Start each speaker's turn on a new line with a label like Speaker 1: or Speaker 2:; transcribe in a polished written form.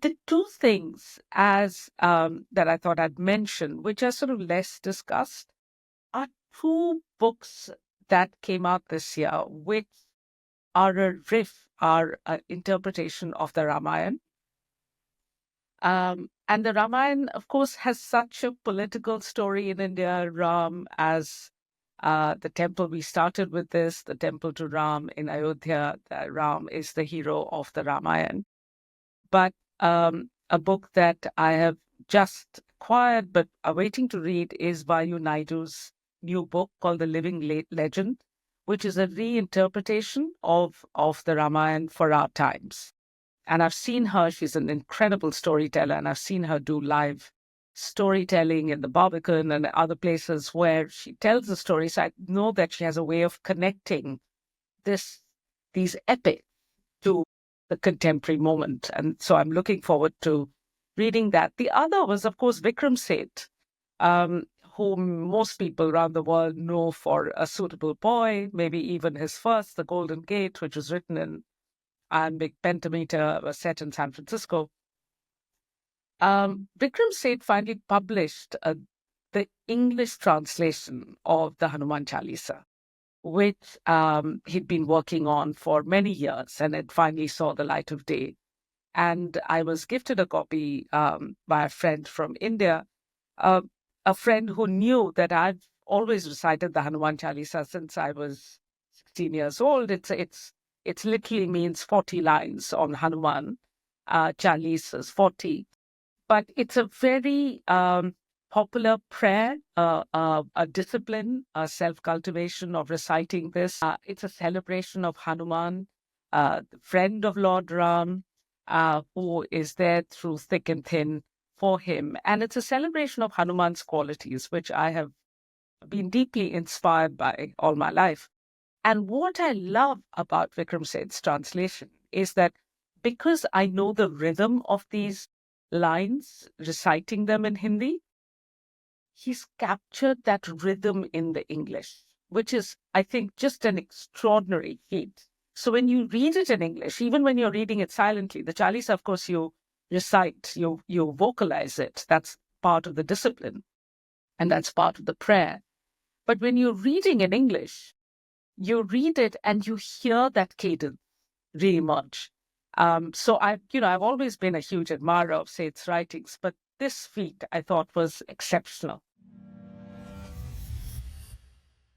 Speaker 1: the two things as that I thought I'd mention, which are sort of less discussed, are two books that came out this year, which are a riff, are an interpretation of the Ramayana. And the Ramayana, of course, has such a political story in India. Ram as the temple, we started with this, the temple to Ram in Ayodhya. Ram is the hero of the Ramayana. But a book that I have just acquired but are waiting to read is Vayu Naidu's new book called The Living Legend, which is a reinterpretation of the Ramayana for our times. And I've seen her, she's an incredible storyteller, and I've seen her do live storytelling in the Barbican and other places where she tells the story. So I know that she has a way of connecting these epics to the contemporary moment. And so I'm looking forward to reading that. The other was, of course, Vikram Seth, whom most people around the world know for A Suitable Boy, maybe even his first, The Golden Gate, which was written in iambic pentameter, was set in San Francisco. Vikram Seth finally published the English translation of the Hanuman Chalisa, which he'd been working on for many years, and it finally saw the light of day. And I was gifted a copy by a friend from India, a friend who knew that I've always recited the Hanuman Chalisa since I was 16 years old. It literally means 40 lines on Hanuman. Chalisas, 40. But it's a very popular prayer, a discipline, a self-cultivation of reciting this. It's a celebration of Hanuman, the friend of Lord Ram, who is there through thick and thin for him. And it's a celebration of Hanuman's qualities, which I have been deeply inspired by all my life. And what I love about Vikram Seth's translation is that because I know the rhythm of these lines, reciting them in Hindi, he's captured that rhythm in the English, which is, I think, just an extraordinary feat. So when you read it in English, even when you're reading it silently, the Chalisa, of course, you recite, you vocalize it. That's part of the discipline, and that's part of the prayer. But when you're reading in English, you read it and you hear that cadence reemerge. So I've always been a huge admirer of Seth's writings, but this feat I thought was exceptional.